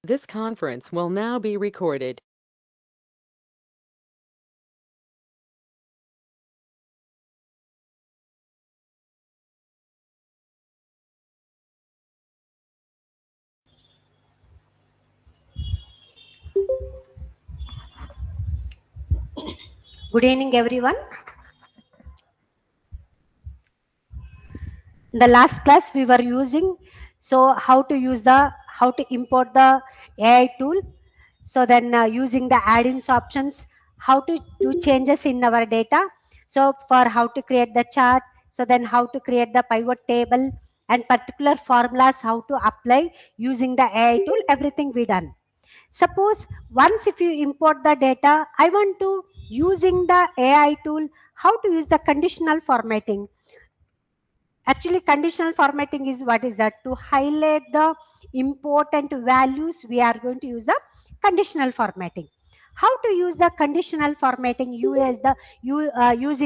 This conference will now be recorded. Good evening, everyone. In the last class, we were using how to import the AI tool. So then using the add-ins options, how to do changes in our data. So for how to create the chart. So then how to create the pivot table and particular formulas, how to apply using the AI tool. Everything we done. Suppose once if you import the data, I want to using the AI tool, how to use the conditional formatting. Actually, conditional formatting is what is that? To highlight the important values, we are going to use the conditional formatting. How to use the conditional formatting? Using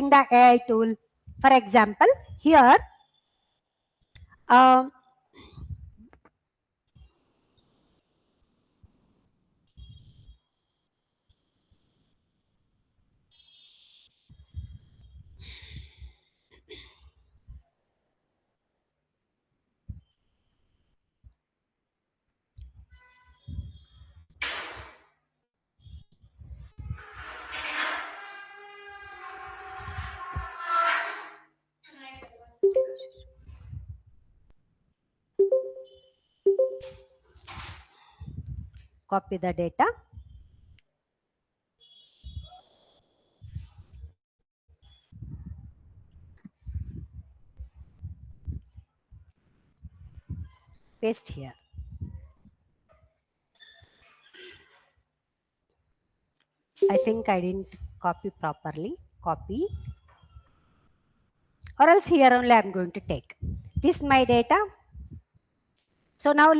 the AI tool. For example, here, um, copy the data. Paste here. I think I didn't copy properly. Copy. Or else here only I'm going to take. This is my data. So now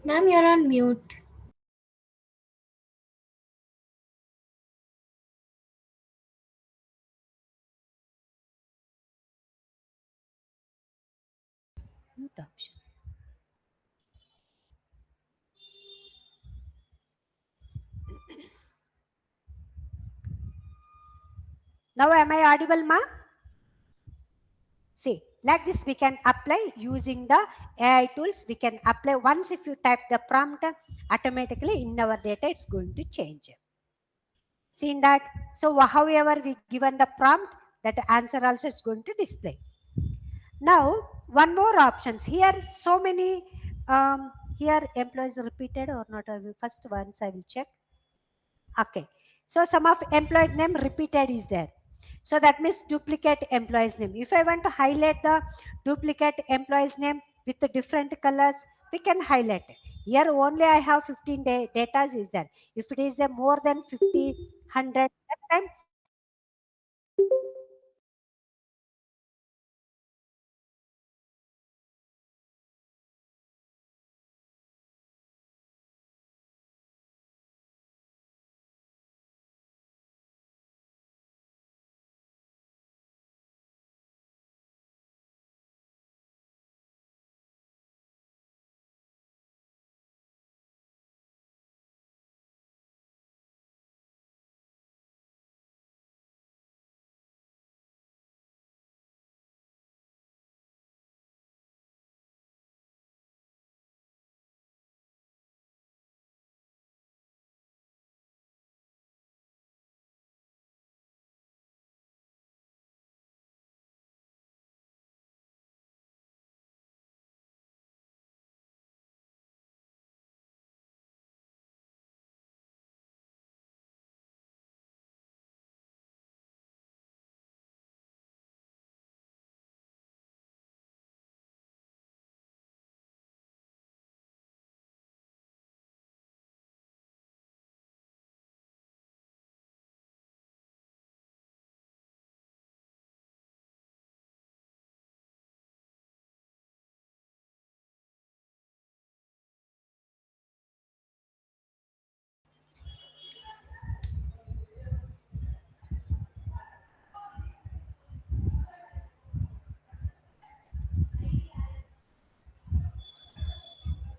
Ma'am, you're on mute. Mute option. Now am I audible, ma? See, like this we can apply using the AI tools. We can apply once if you type the prompt, automatically in our data it's going to change. Seen that? So however we given the prompt, that answer also is going to display. Now one more options here. So many here employees repeated or not. I will first once I will check. Okay. So some of employee name repeated is there. So that means duplicate employee's name. If I want to highlight the duplicate employee's name with the different colors, we can highlight it. Here only I have 15 data is there. If it is more than 50, 100, that time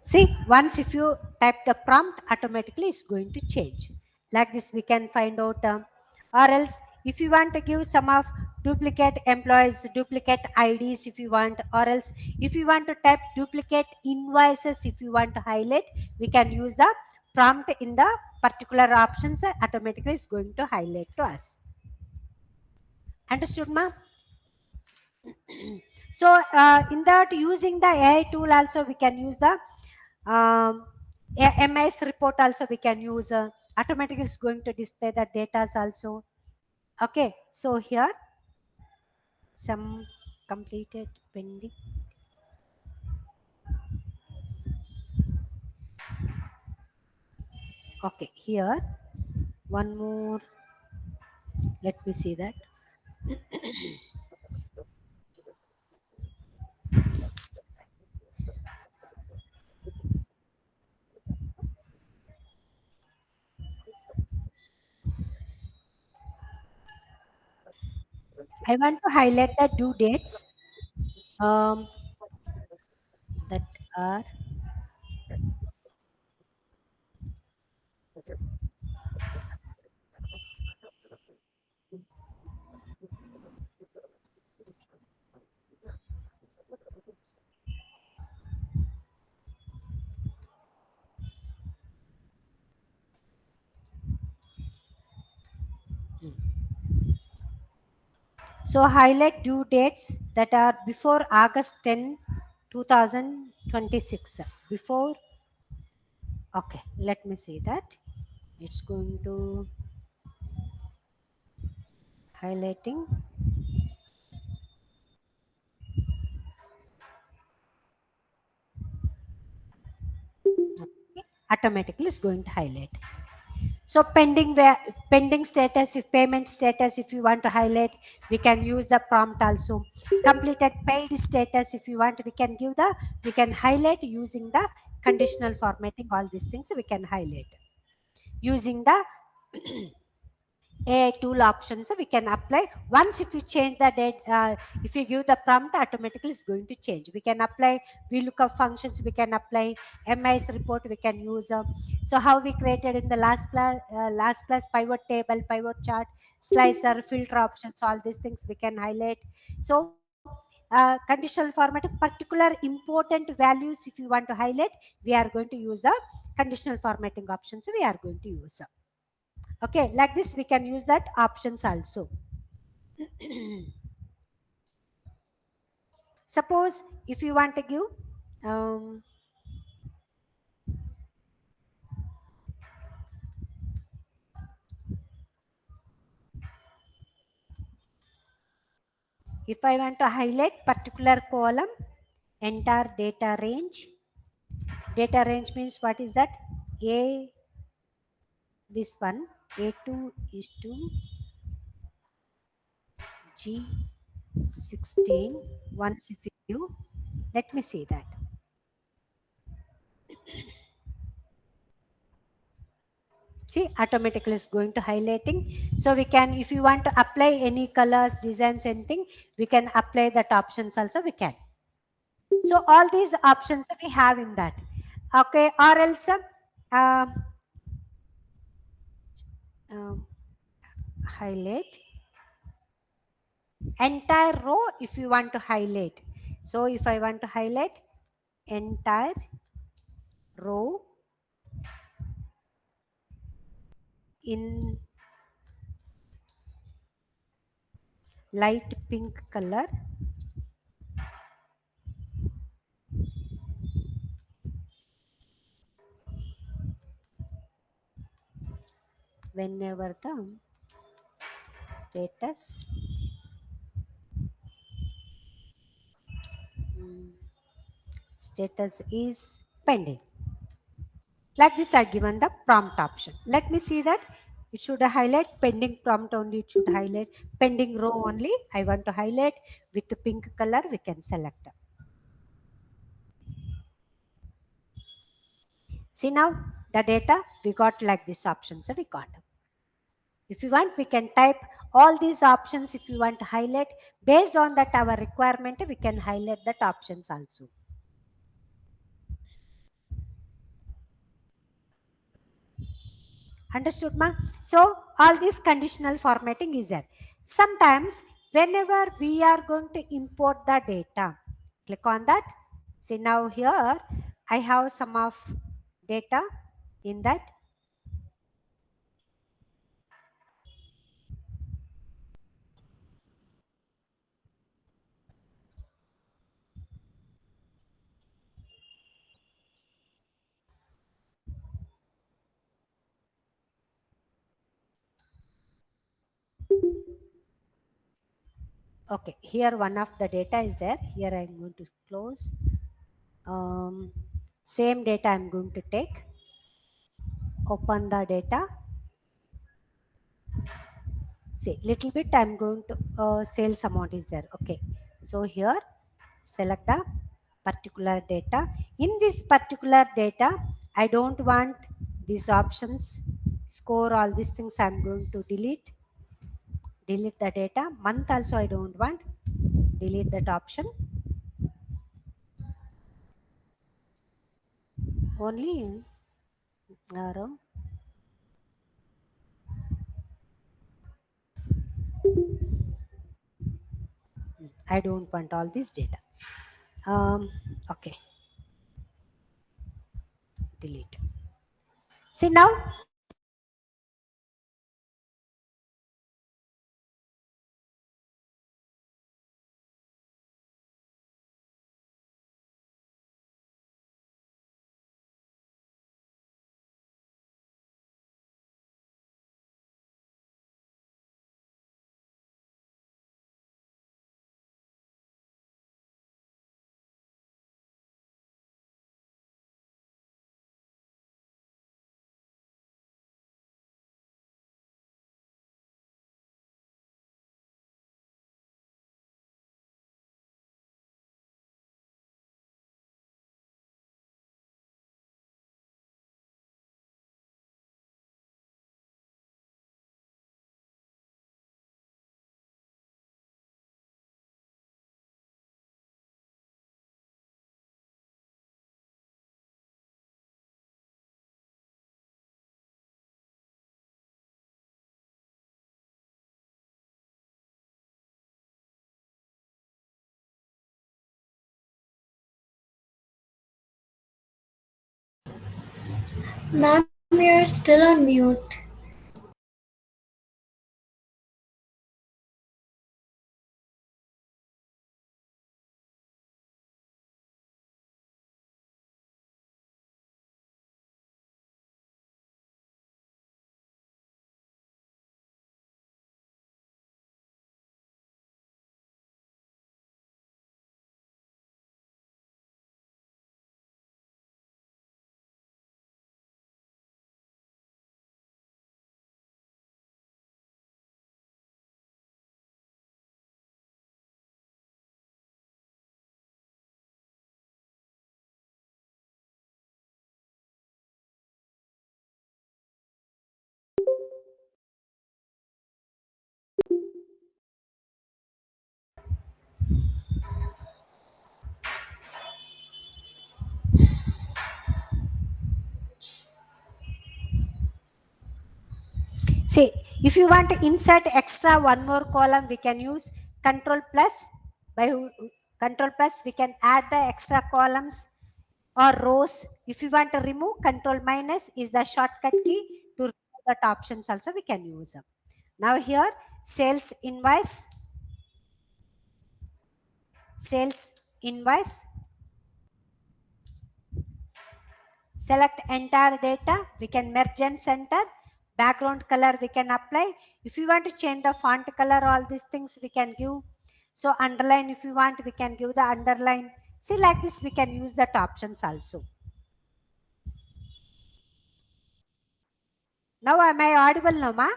see, once if you type the prompt, automatically it's going to change. Like this, we can find out, or else if you want to give some of duplicate employees, duplicate IDs if you want, or else if you want to type duplicate invoices, if you want to highlight, we can use the prompt in the particular options, automatically it's going to highlight to us. Understood, ma'am? So in that using the AI tool also we can use the MS report also we can use. Automatically it's going to display the data also. Okay, so here some completed pending. Okay, here one more. Let me see that. I want to highlight the due dates um, that are. So highlight due dates that are before August 10, 2026. Before, okay, let me see that. It's going to highlighting. Okay, automatically it's going to highlight. So pending status, if payment status, if you want to highlight, we can use the prompt also. Completed paid status, if you want, we can highlight using the conditional formatting, all these things we can highlight. Using the AI tool options we can apply. Once if you change the date, if you give the prompt, automatically it's going to change. We can apply VLOOKUP functions, we can apply MIS report, we can use. So how we created in the last class pivot table, pivot chart, slicer, filter options, all these things we can highlight. So conditional formatting, particular important values if you want to highlight, we are going to use the conditional formatting options we are going to use. Okay, like this we can use that options also. Suppose if you want to give um, if I want to highlight particular column, entire data range means what is that? A, this one, A2 is to G16. Once if you, let me see that. See, automatically it's going to highlighting. So we can, if you want to apply any colors, designs, anything, we can apply that options also we can. So all these options we have in that. Okay, or else um, highlight entire row if you want to highlight. So if I want to highlight entire row in light pink color, whenever the status status is pending. Like this, I given the prompt option. Let me see that. It should highlight pending prompt only. It should highlight pending row only. I want to highlight with the pink color. We can select. See now the data we got like this option. So we got. If you want, we can type all these options. If you want to highlight based on that our requirement, we can highlight that options also. Understood, ma? So all this conditional formatting is there. Sometimes whenever we are going to import the data, click on that. See now here I have some of data in that. Okay, here one of the data is there. Here I am going to close. Same data I am going to take. Open the data. See, little bit I'm going to sales amount is there. Okay, so here select the particular data. In this particular data, I don't want these options, score, all these things I'm going to delete the data. Month also I don't want, delete that option. Only arrow. I don't want all this data. Okay, delete. See now Ma'am, you're still on mute. See, if you want to insert extra one more column, we can use control plus. By control plus, we can add the extra columns or rows. If you want to remove, control minus is the shortcut key to remove that options also we can use. Now here, sales invoice, select entire data, we can merge and center, background color we can apply. If you want to change the font color, all these things we can give. So underline, if you want, we can give the underline. See, like this we can use that options also. Now am I audible now, ma?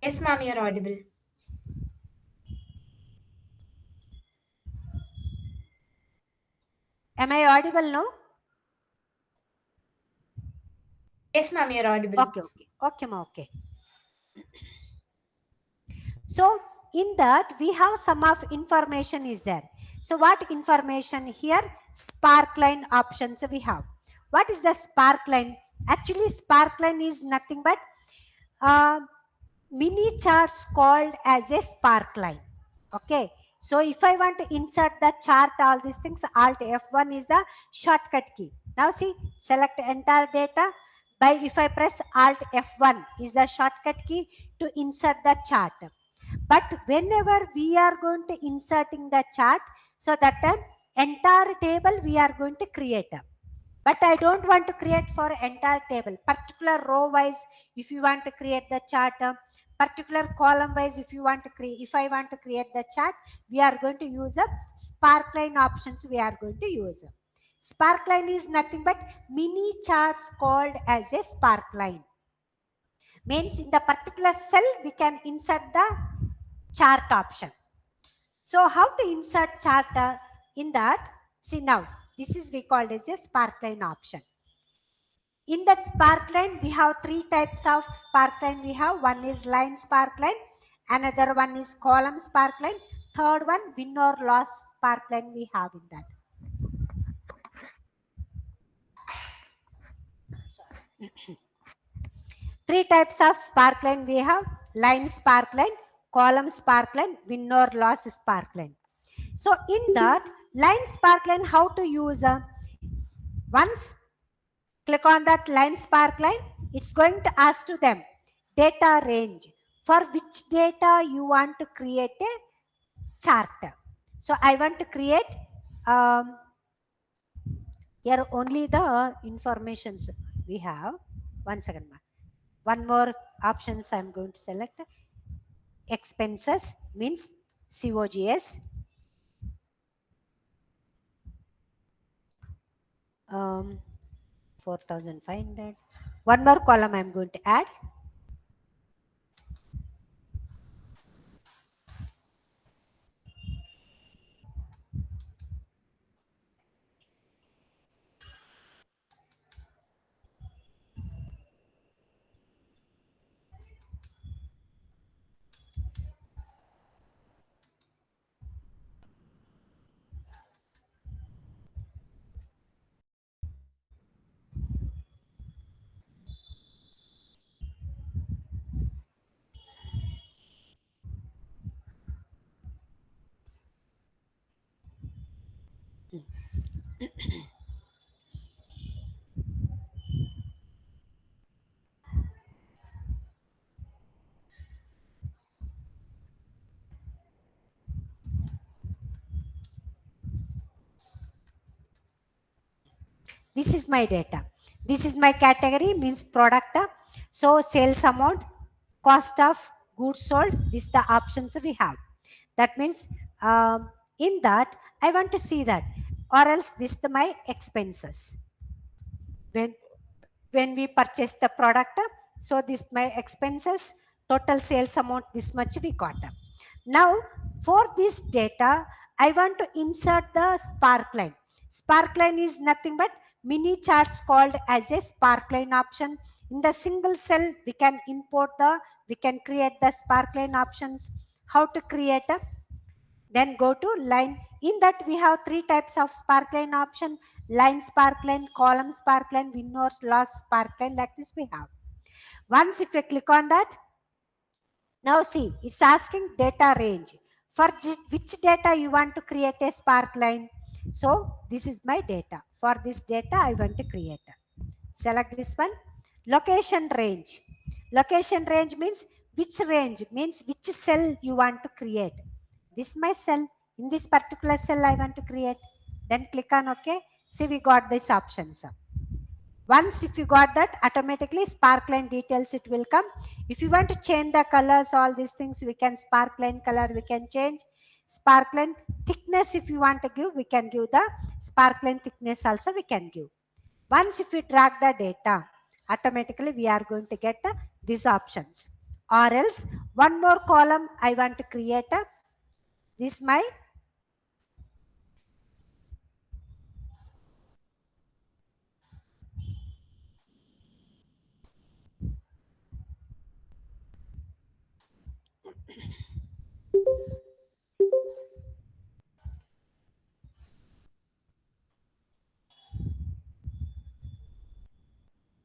Yes, ma'am, you're audible. Am I audible now? Yes, ma'am, you're audible. Okay, ma, okay. So in that we have some of information is there. So what information here? Sparkline options we have. What is the sparkline? Actually, sparkline is nothing but uh, mini charts called as a sparkline. Okay. So if I want to insert the chart, all these things, Alt F1 is the shortcut key. Now see, select entire data. By if I press Alt F1 is the shortcut key to insert the chart. But whenever we are going to inserting the chart, so that time entire table we are going to create. But I don't want to create for entire table. Particular row wise, if you want to create the chart, particular column wise, if you want to create, if I want to create the chart, we are going to use a sparkline options. We are going to use. Sparkline is nothing but mini charts called as a sparkline. Means in the particular cell we can insert the chart option. So how to insert chart in that? See now, this is we called as a sparkline option. In that sparkline, we have three types of sparkline. We have one is line sparkline, another one is column sparkline, third one win or loss sparkline we have in that. Sorry. Three types of sparkline we have: line sparkline, column sparkline, win or loss sparkline. So in that line sparkline, how to use? Once click on that line sparkline, it's going to ask to them data range, for which data you want to create a chart. So I want to create here only the informations we have. 1 second, one more options I'm going to select. Expenses means COGS. 4,500. One more column I'm going to add. This is my data. This is my category, means product. So sales amount, cost of goods sold, this the options we have. That means in that I want to see that, or else this is my expenses. When we purchase the product, so this my expenses, total sales amount this much we got. Now for this data I want to insert the sparkline. Sparkline is nothing but mini charts called as a sparkline option. In the single cell we can import the, we can create the sparkline options. How to create a, then go to line. In that we have three types of sparkline option: line sparkline, column sparkline, win or loss sparkline. Like this we have. Once if you click on that, now see it's asking data range. For which data you want to create a sparkline. So this is my data. For this data I want to create. Select this one. Location range. Location range means which range, means which cell you want to create. This my cell. In this particular cell I want to create. Then click on OK. See we got these options. Once if you got that, automatically sparkline details it will come. If you want to change the colors, all these things, we can sparkline color, we can change. Sparkline thickness if you want to give, we can give the sparkline thickness also we can give. Once if we drag the data, automatically we are going to get these options. Or else one more column I want to create. This my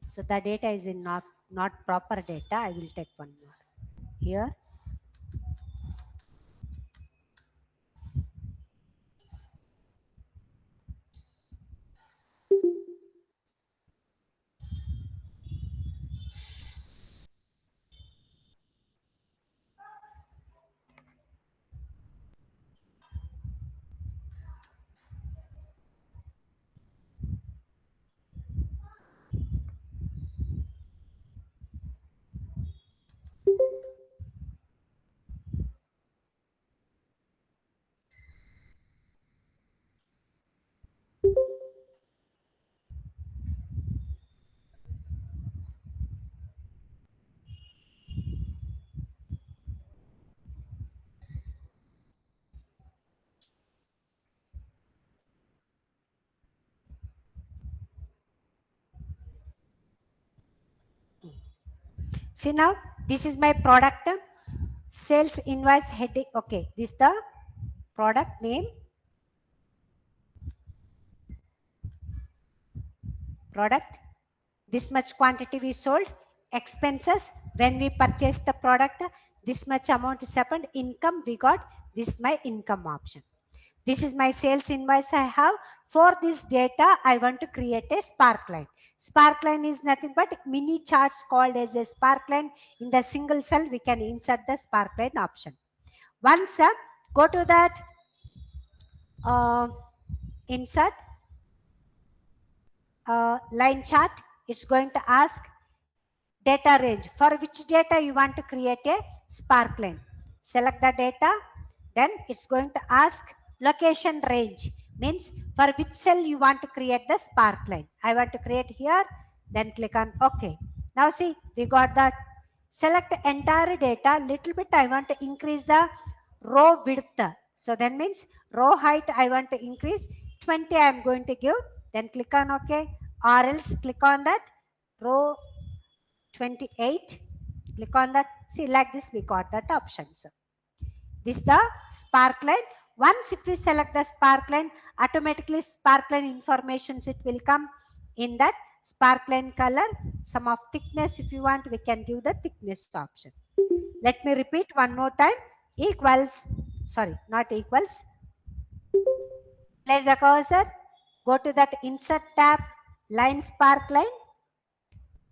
so the data is in not proper data. I will take one more here. See now, this is my product. Sales invoice heading. Okay, this is the product name. Product. This much quantity we sold. Expenses when we purchased the product. This much amount is happened. Income we got. This is my income option. This is my sales invoice I have. For this data, I want to create a sparkline. Sparkline is nothing but mini charts called as a sparkline. In the single cell, we can insert the sparkline option. Once go to that insert line chart, it's going to ask data range. For which data you want to create a sparkline. Select the data, then it's going to ask location range, means for which cell you want to create the sparkline. I want to create here, then click on OK. Now see, we got that. Select entire data, little bit I want to increase the row width. So that means row height I want to increase 20 I am going to give, then click on OK, or else click on that row 28, click on that. See, like this we got that options. This is the sparkline. Once if we select the sparkline, automatically sparkline informations it will come. In that sparkline color, some of thickness if you want, we can give the thickness option. Let me repeat one more time. Equals, sorry, not equals, Place the cursor, go to that insert tab, line spark line,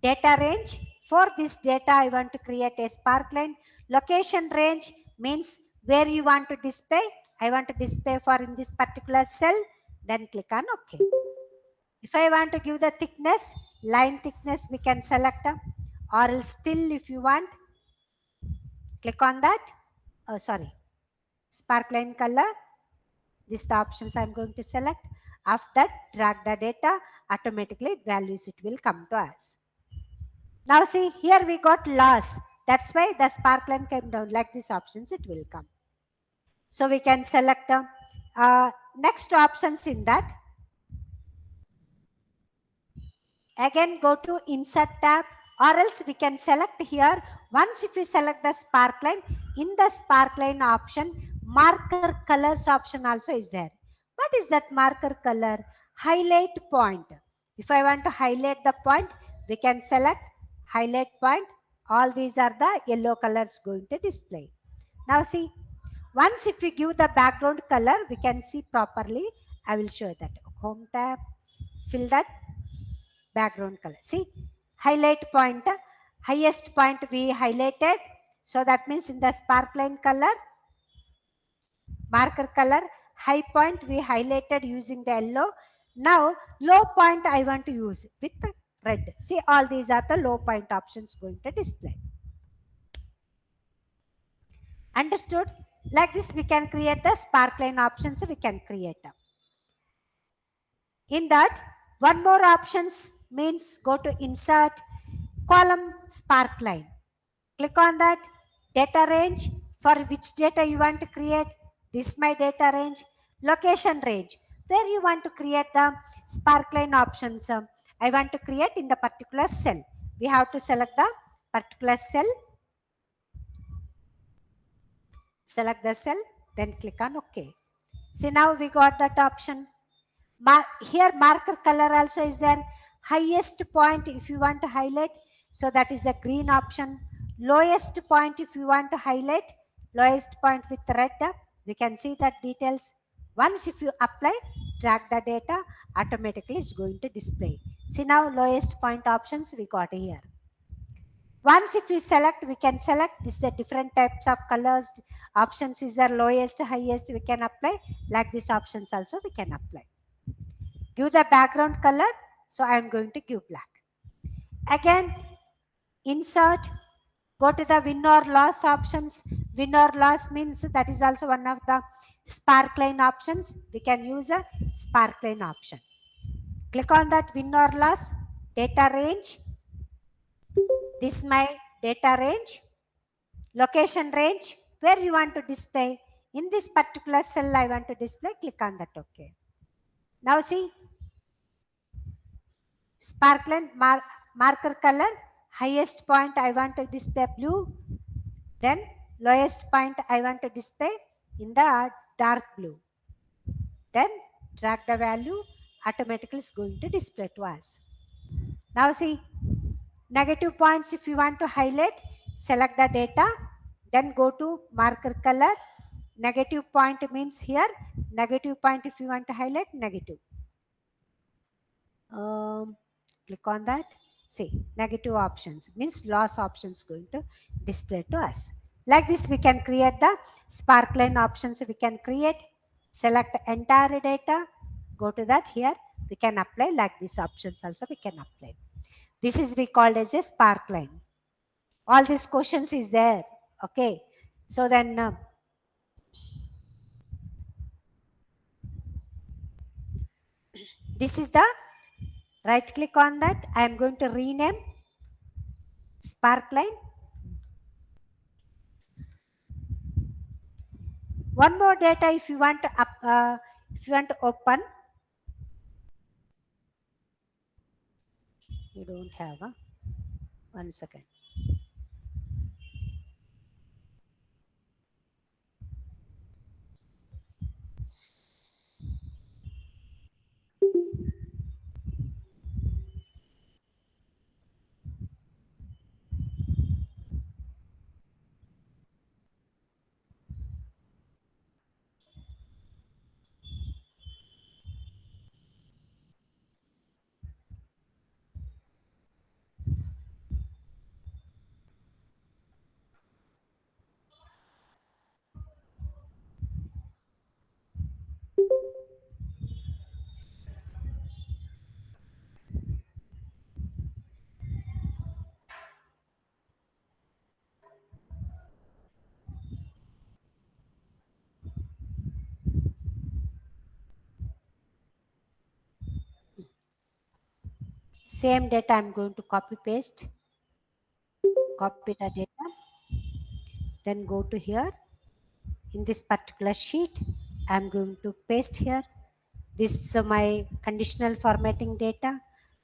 data range. For this data, I want to create a spark line. Location range means where you want to display. I want to display for in this particular cell, then click on OK. If I want to give the thickness, line thickness, we can select or else still if you want, click on that. Oh, sorry, spark line color. These are the options I'm going to select. After that, drag the data, automatically values it will come to us. Now see, here we got loss. That's why the spark line came down. Like these options, it will come. So we can select the next options in that. Again, go to insert tab, or else we can select here. Once if we select the spark line, in the spark line option, marker colors option also is there. What is that marker color? Highlight point. If I want to highlight the point, we can select highlight point. All these are the yellow colors going to display. Now see, once if we give the background color, we can see properly. I will show that. Home tab, fill that background color. See, highlight point, highest point we highlighted. So that means in the sparkline color, marker color, high point we highlighted using the yellow. Now low point I want to use with red. See, all these are the low point options going to display. Understood? Like this we can create the sparkline options, we can create them. In that, one more options means go to insert column sparkline. Click on that data range, for which data you want to create. This my data range. Location range, where you want to create the sparkline options. I want to create in the particular cell. We have to select the particular cell. Select the cell, then click on OK. See, now we got that option. Here marker color also is there. Highest point if you want to highlight, so that is the green option. Lowest point if you want to highlight, lowest point with red, we can see that details. Once if you apply, drag the data, automatically it's going to display. See, now lowest point options we got here. Once if we select, we can select this, the different types of colors. Options is there, lowest, highest, we can apply. Like these options also we can apply. Give the background color, so I am going to give black. Again, insert, go to the win or loss options. Win or loss means that is also one of the sparkline options. We can use a sparkline option. Click on that win or loss, data range. This is my data range. Location range, where you want to display. In this particular cell I want to display, click on that OK. Now see, sparkline marker color, highest point I want to display blue, then lowest point I want to display in the dark blue. Then drag the value, automatically it's going to display to us. Now see, negative points if you want to highlight, select the data, then go to marker color. Negative point means here, negative point if you want to highlight, negative. Click on that. See, negative options means loss options going to display to us. Like this we can create the sparkline options. We can create, select entire data, go to that. Here we can apply like these options also we can apply. This is we called as a sparkline. All these questions is there. Okay, so then this is the, right click on that. I am going to rename sparkline. One more data if you want to open. You don't have a 1 second. Same data I'm going to copy paste. Copy the data. Then go to here. In this particular sheet, I'm going to paste here. This is my conditional formatting data.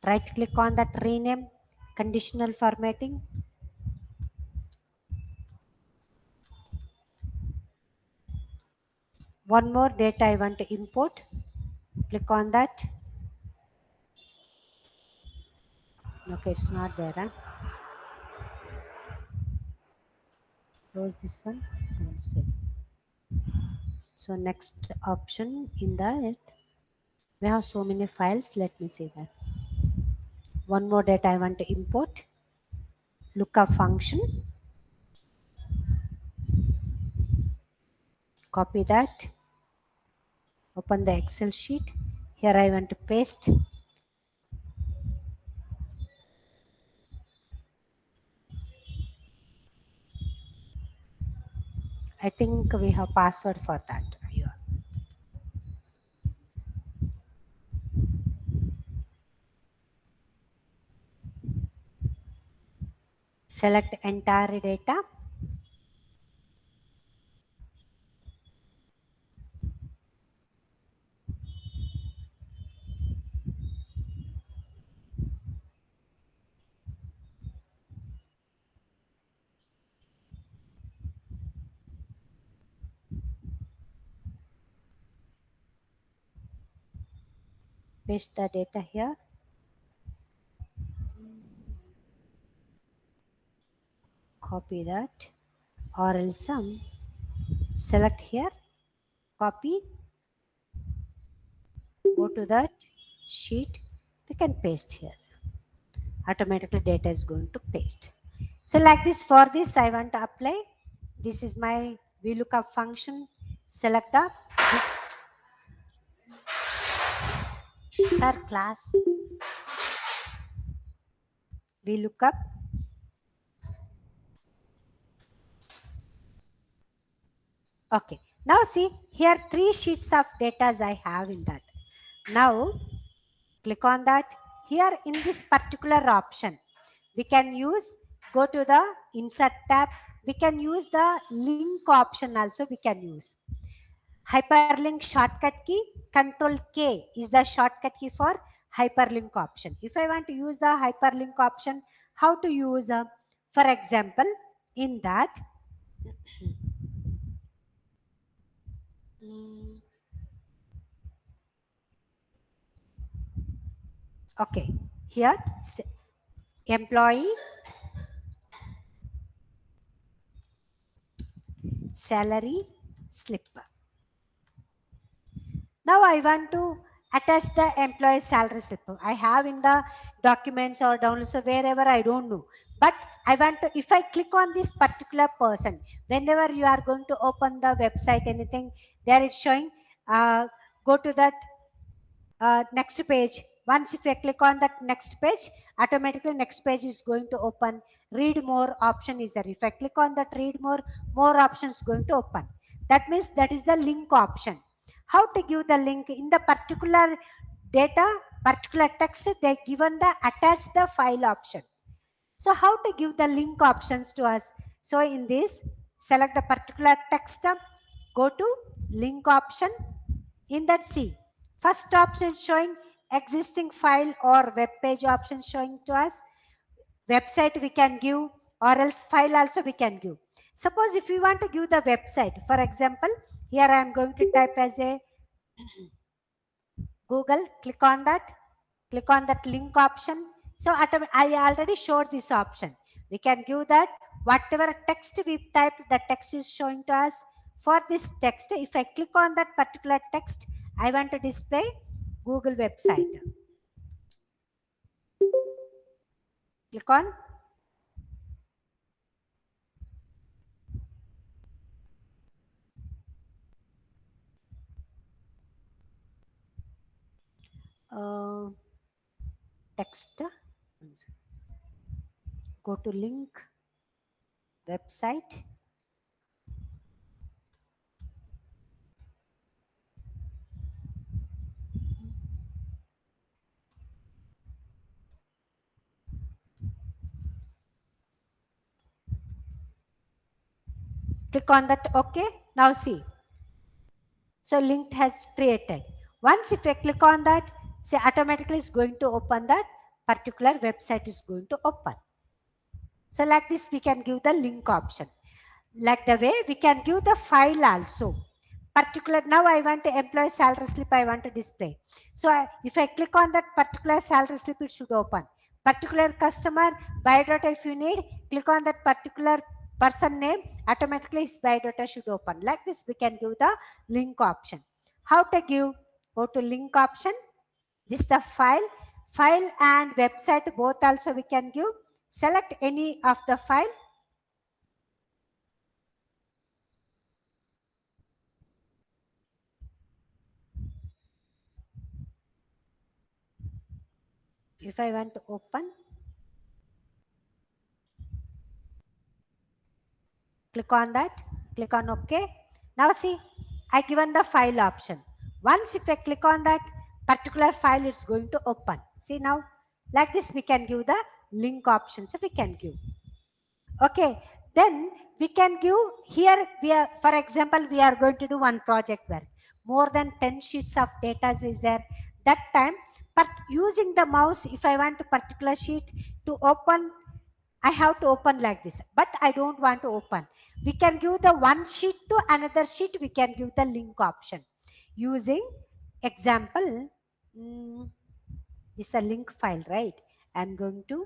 Right click on that, rename conditional formatting. One more data I want to import. Click on that. Okay, it's not there. Huh? Close this one. And save. So next option in that, we have so many files. Let me see that. One more data I want to import. Lookup function. Copy that. Open the Excel sheet. Here I want to paste. I think we have password for that. Yeah. Select entire data. Paste the data here. Copy that. Or else select here. Copy. Go to that sheet. We can paste here. Automatically data is going to paste. So like this, for this I want to apply. This is my VLOOKUP function. Select the sir class VLOOKUP. Okay. Now see here 3 sheets of data I have in that. Now click on that. Here in this particular option, we can use, go to the insert tab. We can use the link option also we can use. Hyperlink shortcut key, Control K is the shortcut key for hyperlink option. If I want to use the hyperlink option, how to use, for example, in that, okay, here employee salary slip. Now I want to attach the employee salary slip. I have in the documents or downloads, so wherever I don't know. But I want to, if I click on this particular person, whenever you are going to open the website, anything, there it's showing, go to that next page. Once if I click on that next page, automatically next page is going to open. Read more option is there. If I click on that read more options going to open. That means that is the link option. How to give the link in the particular data, particular text, they given the attach the file option. So how to give the link options to us? So in this, select the particular text, go to link option. In that, see, first option showing existing file or web page option showing to us. Website we can give, or else file also we can give. Suppose if we want to give the website, for example, here I am going to type as a Google, click on that link option. So I already showed this option. We can give that whatever text we type, the text is showing to us. For this text, if I click on that particular text, I want to display Google website. Click on. Text. Go to link website. Click on that OK. Now see. So link has created. Once if I click on that, say automatically it's going to open that particular website is going to open. So like this we can give the link option. Like the way we can give the file also. Particular, now I want to employee salary slip I want to display. So if I click on that particular salary slip, it should open. Particular customer biodata, if you need, click on that particular person name, automatically his biodata should open. Like this we can give the link option. How to give? Go to link option. This is the file and website both also we can give. Select any of the file. If I want to open, click on that, click on OK. Now see, I given the file option. Once if I click on that particular file, it's going to open. See now, like this we can give the link option. So we can give. Okay, then we can give here, we are, for example, we are going to do one project where more than 10 sheets of data is there. That time, but using the mouse, if I want a particular sheet to open, I have to open like this, but I don't want to open. We can give the one sheet to another sheet. We can give the link option using example. This is a link file, right? I'm going to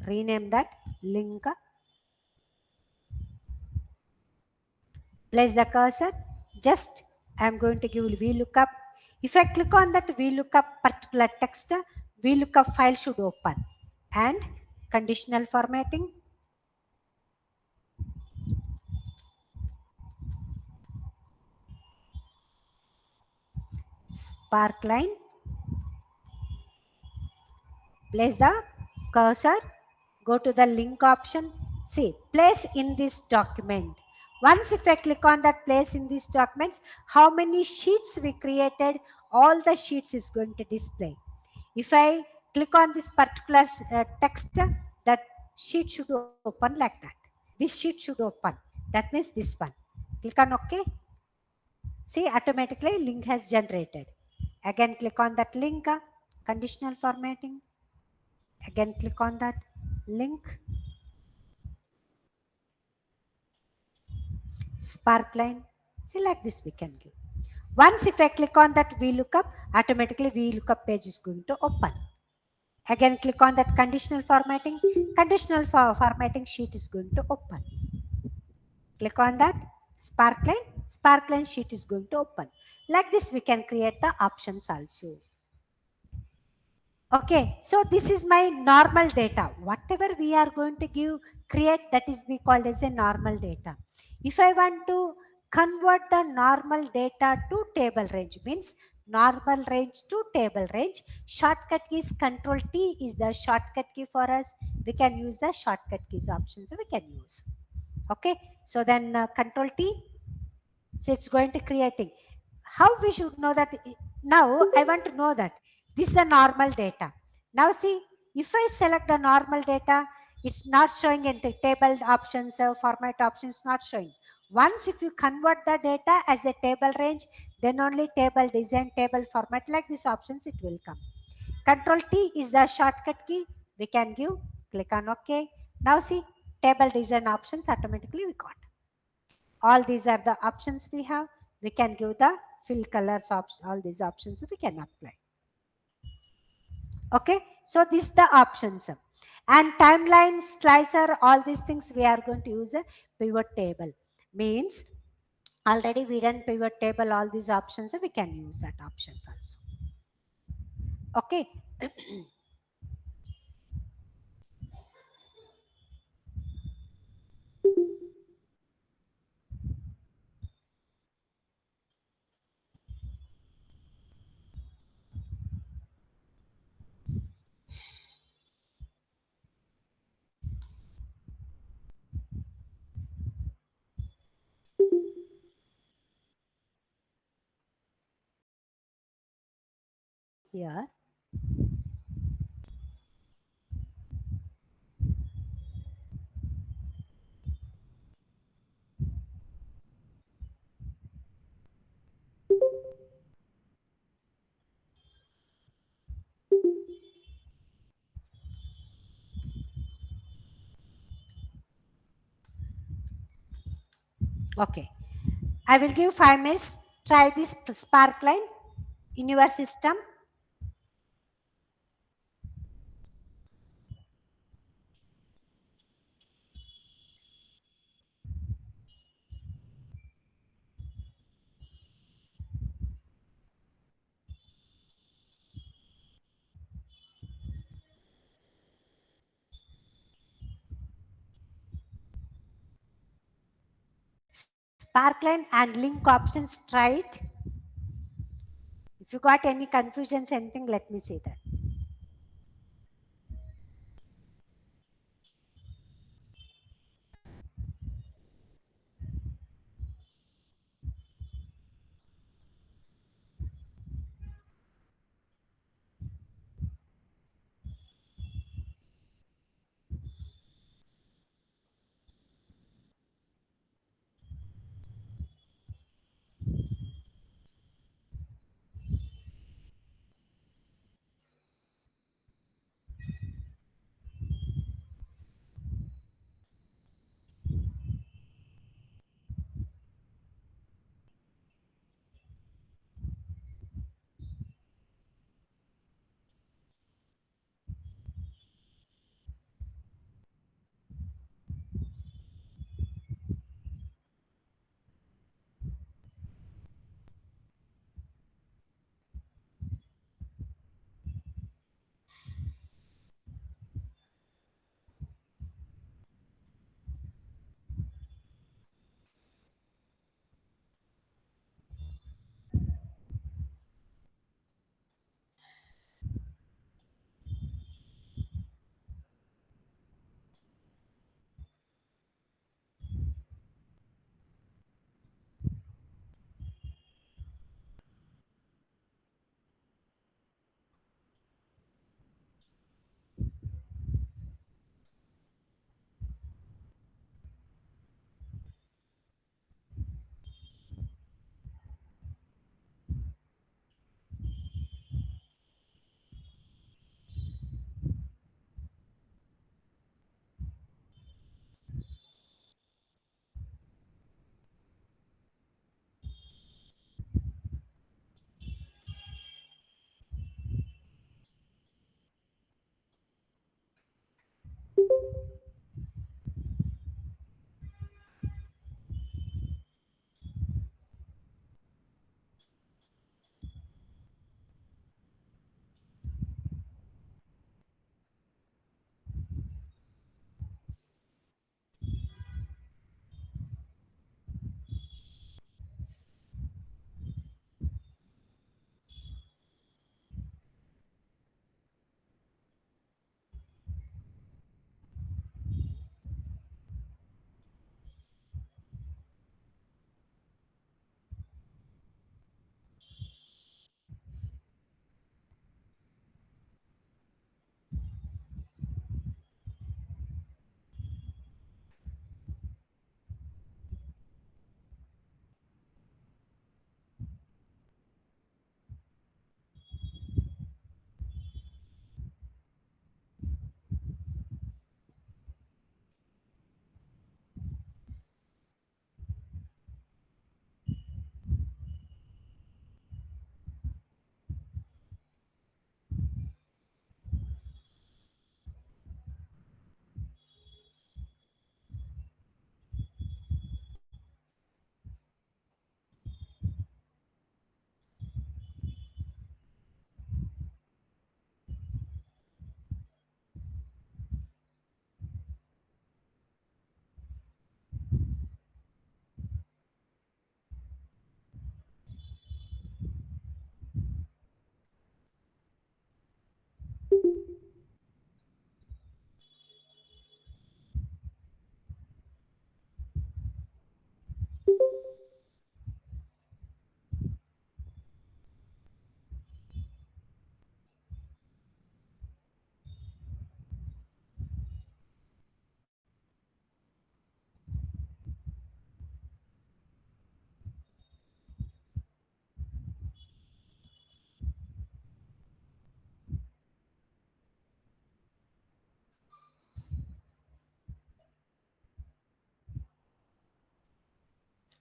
rename that link. Place the cursor. Just I'm going to give VLOOKUP. If I click on that VLOOKUP particular text, VLOOKUP file should open. And conditional formatting. Sparkline. Place the cursor. Go to the link option. See, place in this document. Once if I click on that place in these documents, how many sheets we created, all the sheets is going to display. If I click on this particular text, that sheet should open like that. This sheet should open. That means this one. Click on OK. See, automatically link has generated. Again, click on that link, conditional formatting. Again, click on that link. Sparkline. See, like this we can give. Once if I click on that VLOOKUP, automatically VLOOKUP page is going to open. Again, click on that conditional formatting. Conditional formatting sheet is going to open. Click on that Sparkline. Sparkline sheet is going to open. Like this, we can create the options also. Okay, so this is my normal data. Whatever we are going to create, that is we called as a normal data. If I want to convert the normal data to table range, means normal range to table range, shortcut keys Control T is the shortcut key for us. We can use the shortcut keys option, so we can use. Okay, so then Control T, so it's going to creating. How we should know that? Now I want to know that this is a normal data. Now see, if I select the normal data, it's not showing in the table options, format options not showing. Once if you convert the data as a table range, then only table design, table format, like these options it will come. Control T is the shortcut key. We can give, click on OK. Now see, table design options automatically we got. All these are the options we have. We can give the fill colors options, all these options we can apply. Okay, so this is the options. And timeline, slicer, all these things we are going to use a pivot table. Means already we done pivot table, all these options, so we can use that options also. Okay. Here. Okay. I will give 5 minutes. Try this sparkline in your system. Sparkline and link options, try it. If you got any confusions, anything, let me say that.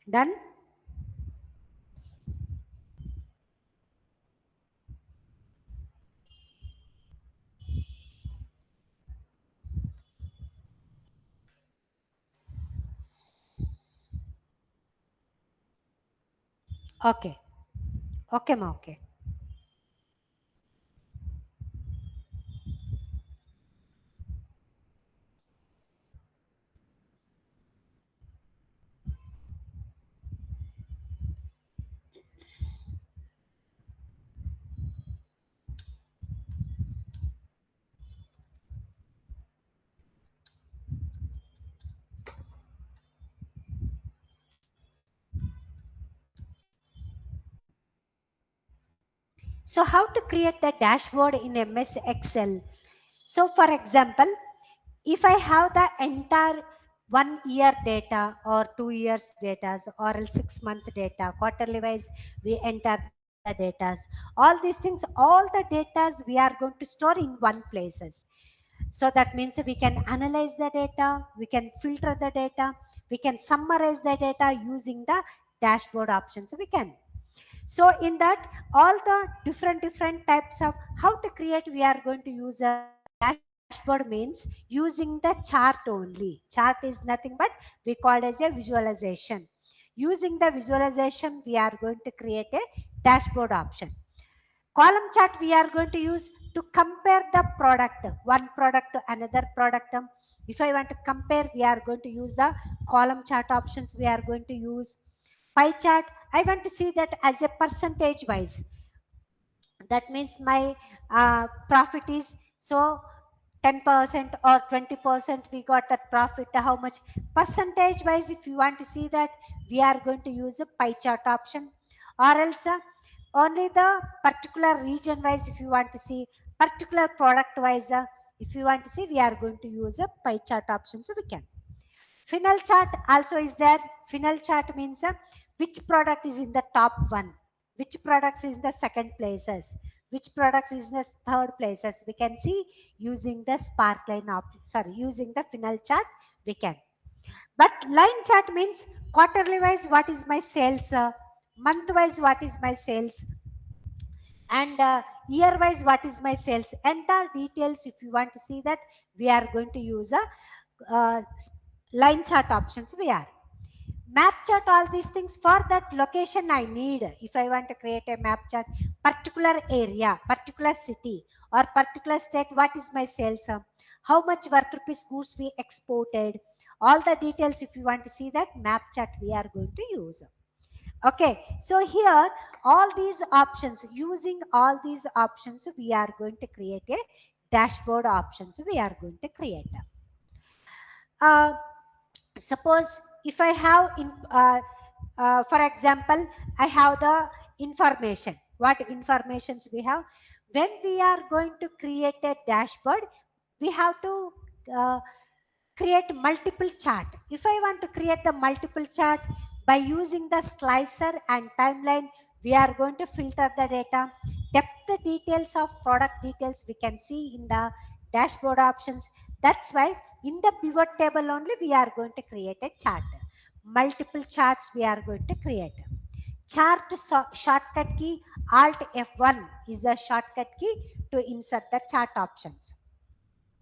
Done? Okay. Okay, ma. Okay. So how to create the dashboard in MS Excel? So for example, if I have the entire 1 year data or 2 years data or else 6 month data, quarterly wise we enter the data. All these things, all the data we are going to store in one places. So that means we can analyze the data, we can filter the data, we can summarize the data using the dashboard options. We can. So in that, all the different types of how to create, we are going to use a dashboard means using the chart only. Chart is nothing but we call as a visualization. Using the visualization, we are going to create a dashboard option. Column chart we are going to use to compare the product, one product to another product. If I want to compare, we are going to use the column chart options. We are going to use pie chart. I want to see that as a percentage wise. That means my profit is so 10% or 20% we got that profit. How much percentage wise, if you want to see that, we are going to use a pie chart option. Or else only the particular region wise, if you want to see particular product wise, if you want to see, we are going to use a pie chart option. So we can. Funnel chart also is there. Funnel chart means which product is in the top one, which products is in the second places, which products is in the third places. We can see using the sparkline using the funnel chart we can. But line chart means quarterly wise what is my sales, month wise what is my sales, and year wise what is my sales. Entire details if you want to see that, we are going to use a uh, line chart options. We are map chart, all these things for that location I need. If I want to create a map chart, particular area, particular city or particular state, what is my sales, how much worth rupees goods we exported, all the details if you want to see that, map chart we are going to use. Okay, so here all these options, using all these options we are going to create a dashboard options. We are going to create uh, suppose if I have for example, I have the information. What informations we have? When we are going to create a dashboard, we have to uh, create multiple chart. If I want to create the multiple chart by using the slicer and timeline, we are going to filter the data. Depth details of product details we can see in the dashboard options. That's why in the pivot table only we are going to create a chart. Multiple charts we are going to create. Chart shortcut key alt F1 is the shortcut key to insert the chart options.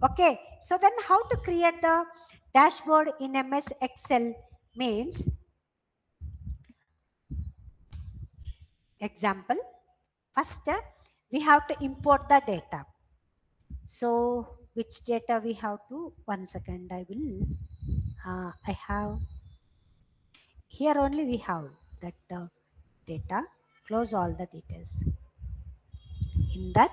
Okay, so then how to create the dashboard in MS Excel means, example, first we have to import the data. So which data we have to, one second I will I have here only we have that the data, close all the details in that.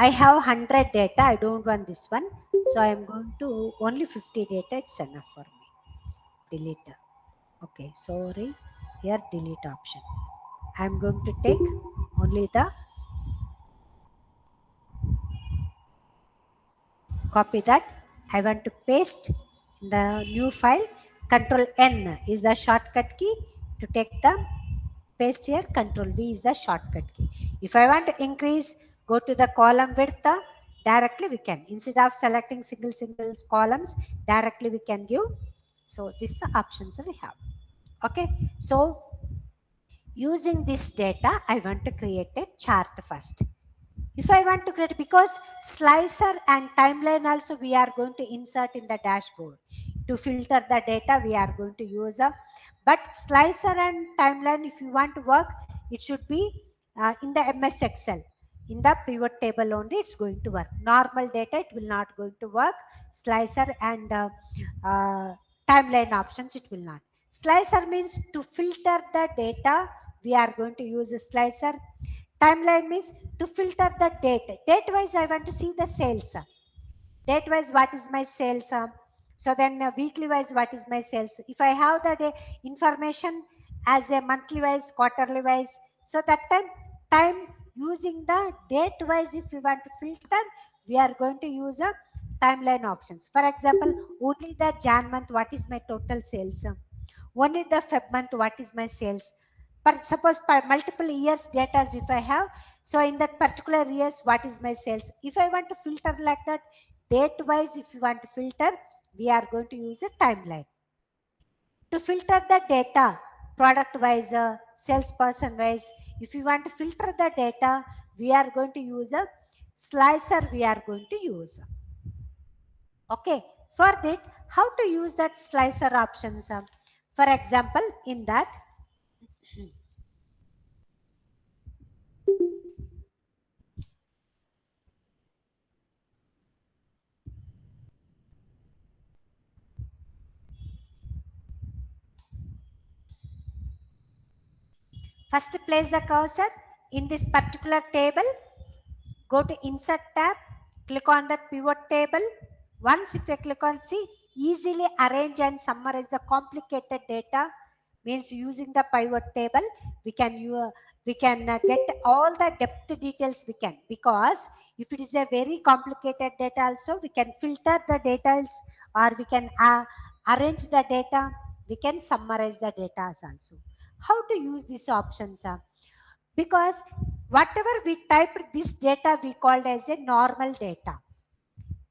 I have 100 data, I don't want this one, so I am going to only 50 data, it's enough for me. Delete. Okay, sorry, here delete option. I am going to take only the, copy that, I want to paste In the new file, Control N is the shortcut key to take the paste here. Control V is the shortcut key. If I want to increase, go to the column width, directly we can. Instead of selecting single columns, directly we can give. So this is the options we have. Okay, so using this data, I want to create a chart first. If I want to create, because slicer and timeline also we are going to insert in the dashboard. To filter the data, we are going to use a, but slicer and timeline, if you want to work, it should be in the MS Excel. In the pivot table only, it's going to work. Normal data, it will not going to work. Slicer and timeline options, it will not. Slicer means to filter the data, we are going to use a slicer. Timeline means to filter the date. Date wise, I want to see the sales. Date wise, what is my sales? So then weekly wise, what is my sales? If I have the information as a monthly wise, quarterly wise, so that time using the date wise, if you want to filter, we are going to use a timeline options. For example, only the Jan month, what is my total sales? Only the Feb month, what is my sales? But suppose per multiple years data if I have, so in that particular years, what is my sales? If I want to filter like that, date wise, if you want to filter, we are going to use a timeline. To filter the data, product wise, salesperson wise, if you want to filter the data, we are going to use a slicer, we are going to use. Okay, for that, how to use that slicer options? For example, in that, first place the cursor in this particular table, go to insert tab, click on that pivot table. Once if you click on, see, easily arrange and summarize the complicated data, means using the pivot table, we can get all the depth details we can, because if it is a very complicated data also, we can filter the data or we can arrange the data, we can summarize the data also. How to use these options? Because whatever we typed this data, we called as a normal data.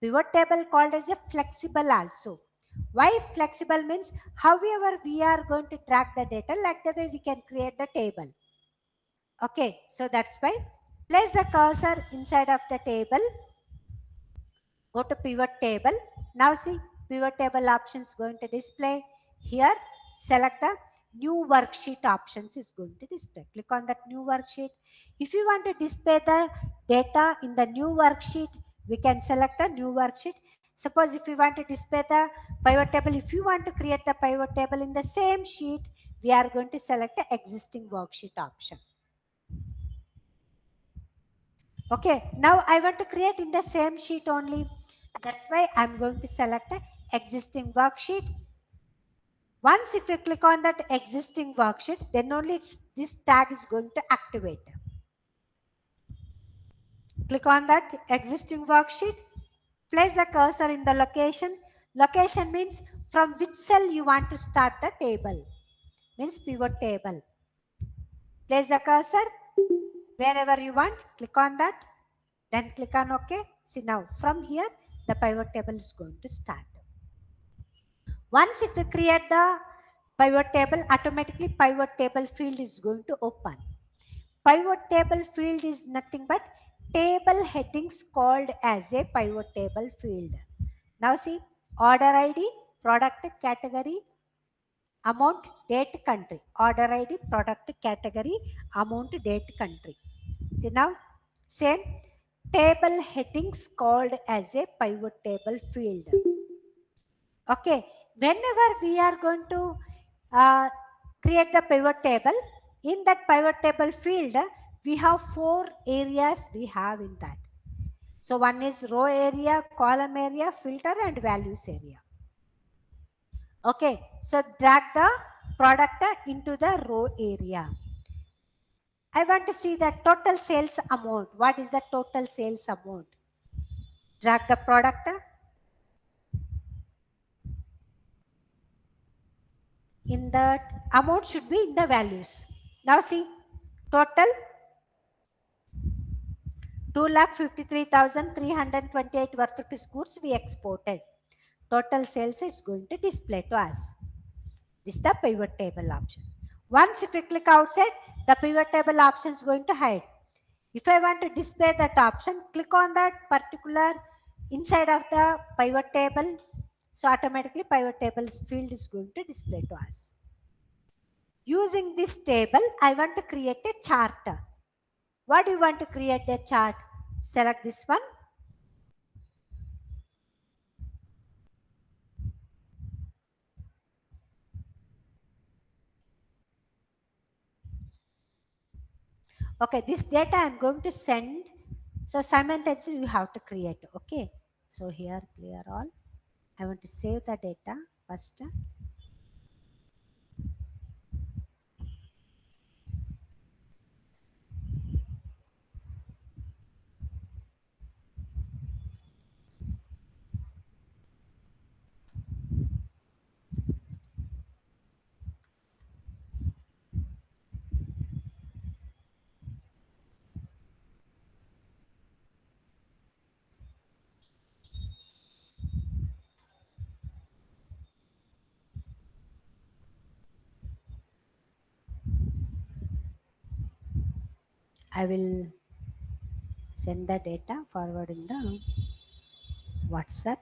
Pivot table called as a flexible also. Why flexible means, however we are going to track the data, like the way we can create the table. Okay, so that's why place the cursor inside of the table, go to pivot table. Now see, pivot table options going to display here. Select the new worksheet options is going to display. Click on that new worksheet. If you want to display the data in the new worksheet, we can select a new worksheet. Suppose if you want to display the pivot table, if you want to create the pivot table in the same sheet, we are going to select the existing worksheet option. Okay, now I want to create in the same sheet only. That's why I'm going to select the existing worksheet. Once if you click on that existing worksheet, then only this tag is going to activate. Click on that existing worksheet. Place the cursor in the location. Location means from which cell you want to start the table. Means pivot table. Place the cursor wherever you want. Click on that. Then click on OK. See now from here the pivot table is going to start. Once if you create the pivot table, automatically pivot table field is going to open. Pivot table field is nothing but table headings called as a pivot table field. Now see, order ID, product category, amount, date, country. Order ID, product category, amount, date, country. See now, same table headings called as a pivot table field. Okay, whenever we are going to create the pivot table, in that pivot table field, we have 4 areas we have in that. So one is row area, column area, filter and values area. Okay, so drag the product into the row area. I want to see the total sales amount. What is the total sales amount? Drag the product. In that amount should be in the values. Now see, total 2,53,328 worth rupees goods we exported. Total sales is going to display to us. This is the pivot table option. Once if we click outside, the pivot table option is going to hide. If I want to display that option, click on that particular inside of the pivot table. So automatically pivot tables field is going to display to us. Using this table, I want to create a chart. What do you want to create a chart? Select this one. Okay, this data I'm going to send. So simultaneously you have to create. Okay. So here clear all. I want to save the data first. I will send the data forward in the WhatsApp.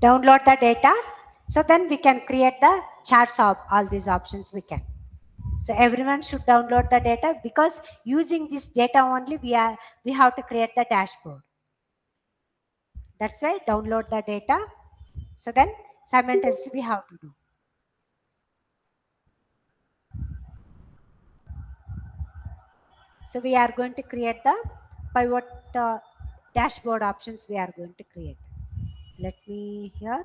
Download the data. So then we can create the charts of all these options we can. So everyone should download the data because using this data only we have to create the dashboard. That's why download the data. So then simultaneously we have to do. So we are going to create the pivot dashboard options we are going to create. Let me here.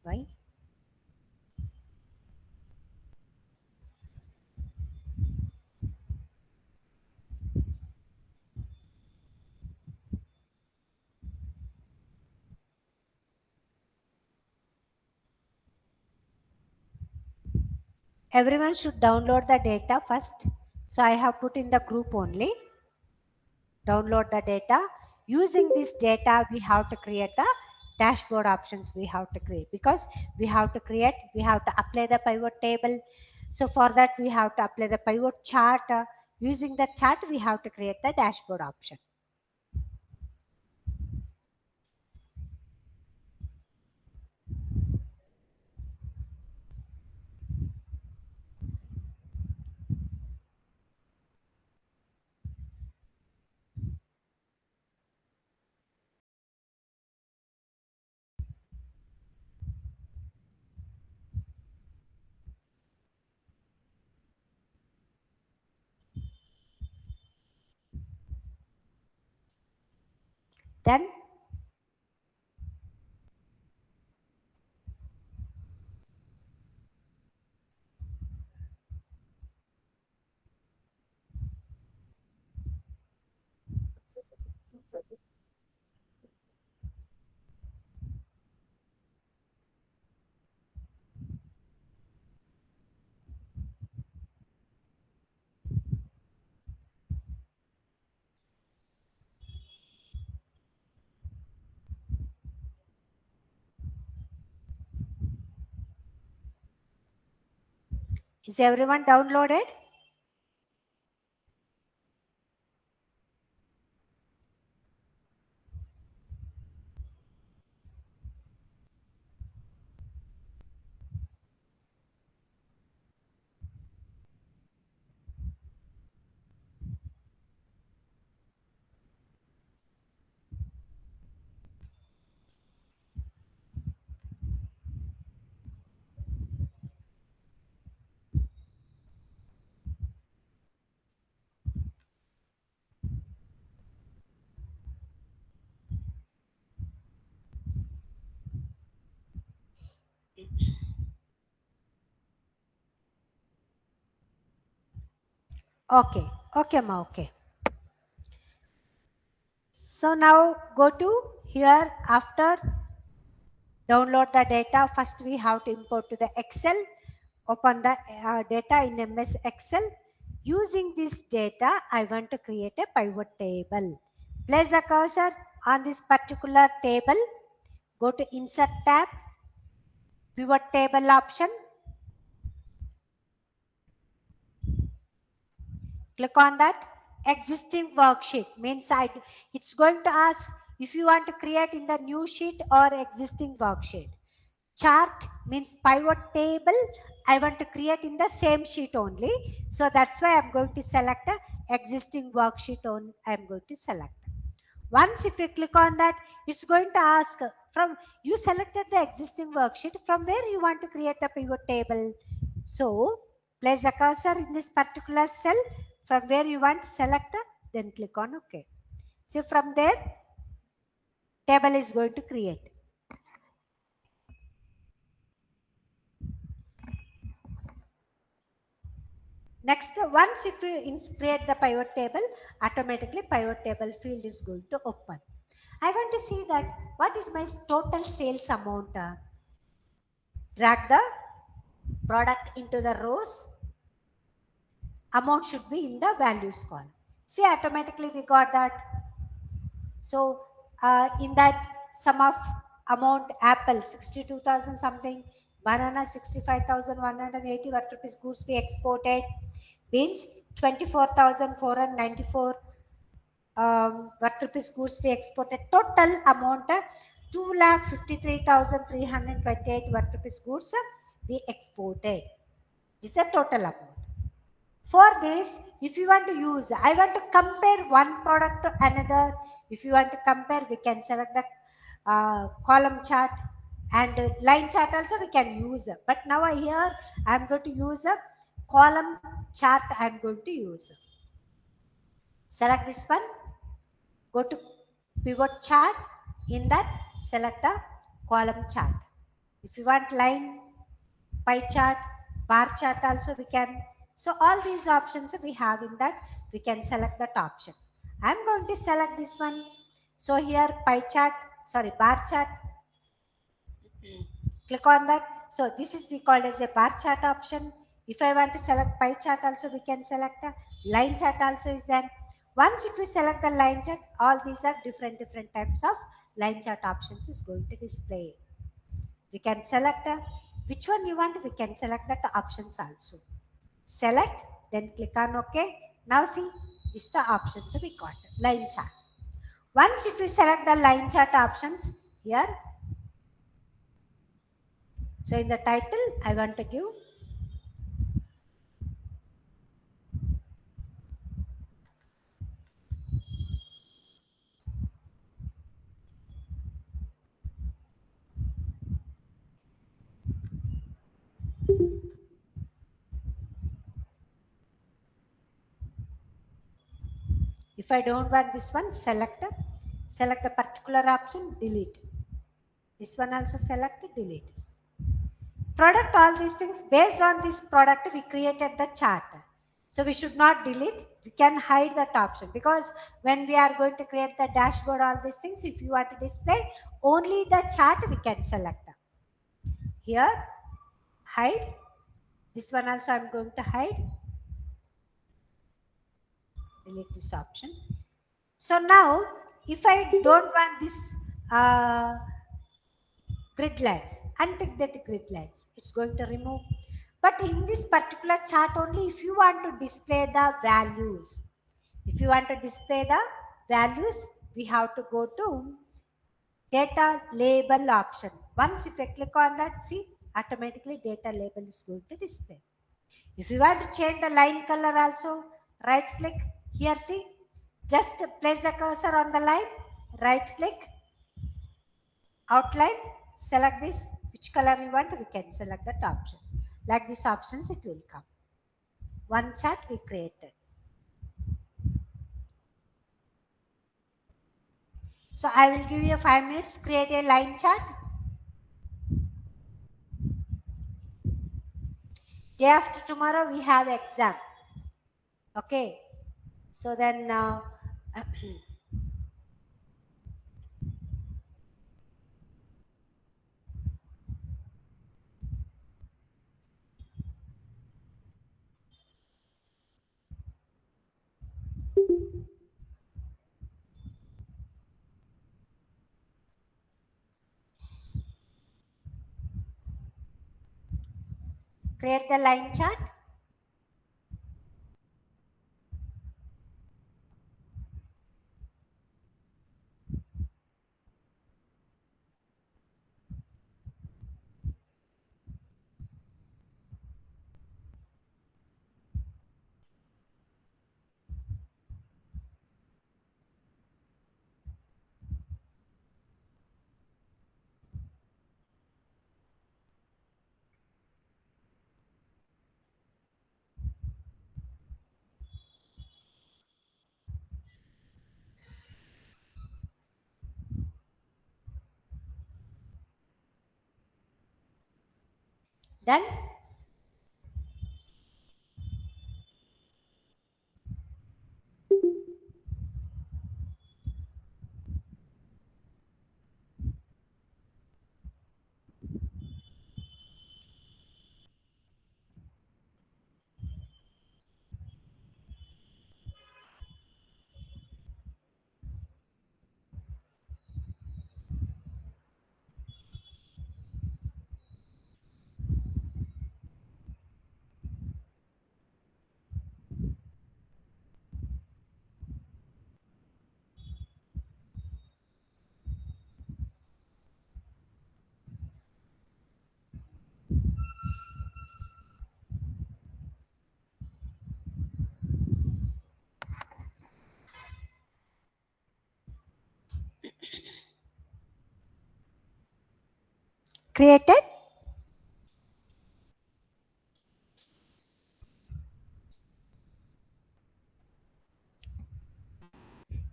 Why? Everyone should download the data first. So I have put in the group only. Download the data. Using this data, we have to create the dashboard options we have to create because we have to apply the pivot table. So for that, we have to apply the pivot chart. Using the chart, we have to create the dashboard option. Then is everyone downloaded? Okay, okay, ma, okay. So now go to here. After download the data, first we have to import to the Excel. Open the data in MS Excel. Using this data, I want to create a pivot table. Place the cursor on this particular table. Go to Insert tab, Pivot Table option. Click on that. Existing worksheet means it's going to ask if you want to create in the new sheet or existing worksheet. Chart means pivot table. I want to create in the same sheet only. So that's why I'm going to select the existing worksheet on. I'm going to select. Once if you click on that, it's going to ask from you selected the existing worksheet from where you want to create a pivot table. So place the cursor in this particular cell from where you want to select, then click on OK. So from there, table is going to create. Next, once if you create the pivot table, automatically pivot table field is going to open. I want to see that what is my total sales amount. Drag the product into the rows. Amount should be in the values column. See, automatically we got that. So in that sum of amount, apple 62,000 something, banana 65,180 rupees goods we exported, means 24,494 rupees goods we exported. Total amount 2,53,328 rupees goods we exported. This is the total amount. For this, if you want to use, I want to compare one product to another. If you want to compare, we can select the column chart, and line chart also we can use. But now here I am going to use a column chart. I am going to use. Select this one. Go to pivot chart. In that, select the column chart. If you want line, pie chart, bar chart also we can. So all these options we have in that, we can select that option. I'm going to select this one. So here pie chart, sorry, bar chart. Click on that. So this is we called as a bar chart option. If I want to select pie chart also, we can select a line chart also is there. Once if we select the line chart, all these are different types of line chart options is going to display. We can select which one you want, we can select that options also. Select, then click on OK. Now see, this is the options we got, line chart. Once if you select the line chart options here, so in the title, I want to give if I don't want this one, select select the particular option, delete. This one also select, delete. Product, all these things, based on this product we created the chart. So we should not delete, we can hide that option, because when we are going to create the dashboard, all these things, if you want to display only the chart, we can select. Here, hide. This one also I am going to hide. Delete this option. So now, if I don't want this grid lines, untick that grid lines, it's going to remove. But in this particular chart only, if you want to display the values, we have to go to data label option. Once if I click on that, see, automatically data label is going to display. If you want to change the line color also, right click here, see, just place the cursor on the line, right click, outline, select this, which color you want, we can select that option. Like these options it will come. One chart we created. So I will give you 5 minutes, create a line chart. Day after tomorrow we have exam. Okay. So then create the line chart. Done. Created.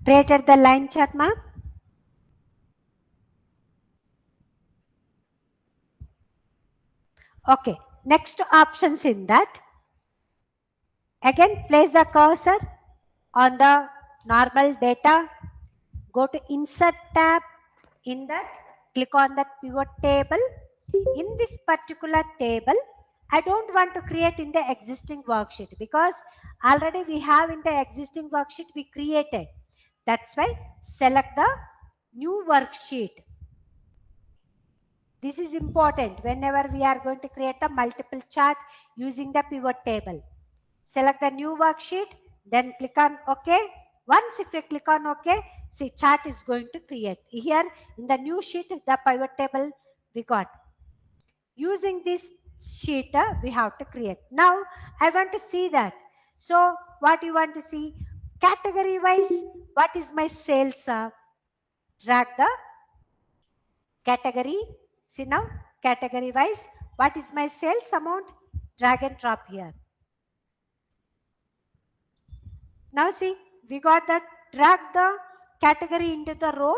Created the line chart, ma'am. Okay. Next options in that. Again, place the cursor on the normal data. Go to Insert tab. In that, click on that pivot table. In this particular table, I don't want to create in the existing worksheet, because already we have in the existing worksheet we created. That's why select the new worksheet. This is important whenever we are going to create a multiple chart using the pivot table. Select the new worksheet, then click on OK. Once if you click on OK, see, chart is going to create. Here in the new sheet, the pivot table we got. Using this sheet, we have to create. Now, I want to see that. So, what you want to see? Category wise, what is my sales? Drag the category. See now, category wise, what is my sales amount? Drag and drop here. Now see, we got that. Drag the category into the row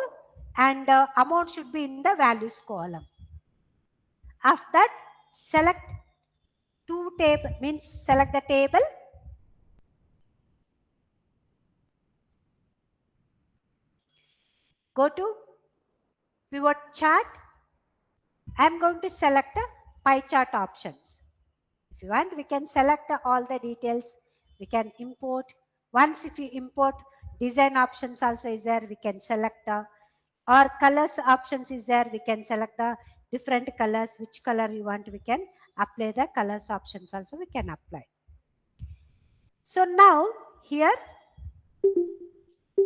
and amount should be in the values column. After that, select two table, means select the table. Go to pivot chart. I am going to select the pie chart options. If you want, we can select all the details. We can import. Once if you import, design options also is there. We can select or colors options is there. We can select the different colors. Which color you want, we can apply the colors options also. We can apply. So now here,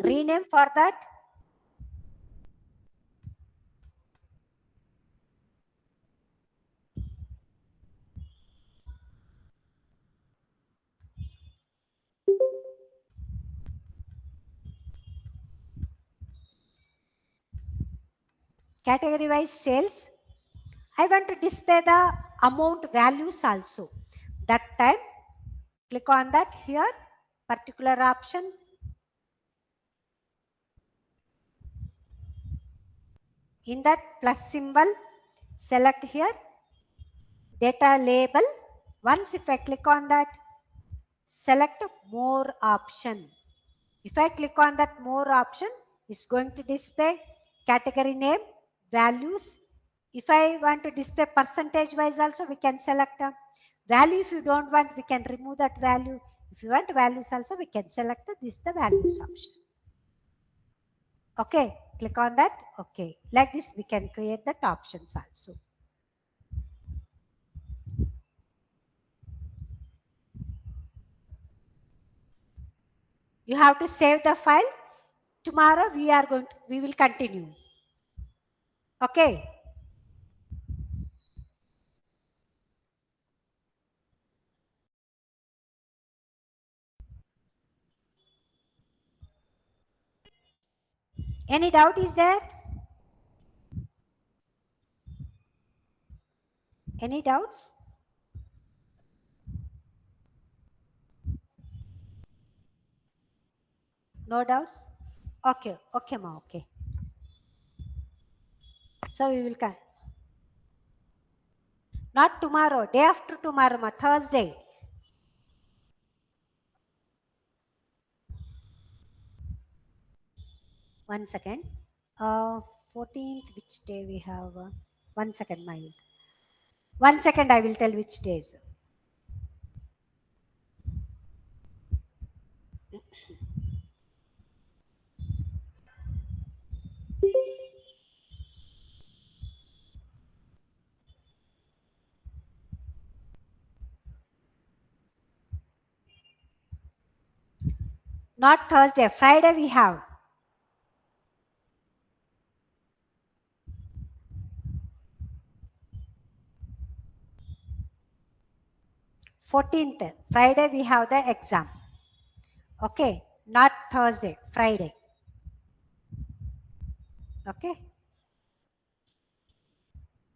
rename for that. Category wise sales. I want to display the amount values also. That time, click on that here, particular option. In that plus symbol, select here, data label. Once if I click on that, select more option. If I click on that more option, it's going to display category name, values. If I want to display percentage wise also, we can select a value. If you don't want, we can remove that value. If you want values also, we can select this the values option. Okay, click on that. Okay, like this we can create that options also. You have to save the file. Tomorrow we will continue. Okay. Any doubt is there? Any doubts? No doubts? Okay, okay, ma, okay. So we will come. Not tomorrow, day after tomorrow, ma, Thursday. One second. 14th, which day we have? 1 second, my. 1 second, I will tell which days. Not Thursday, Friday we have. 14th, Friday we have the exam. Okay, not Thursday, Friday. Okay.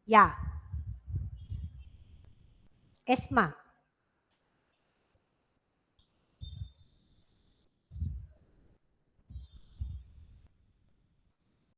Yeah. Yes, ma.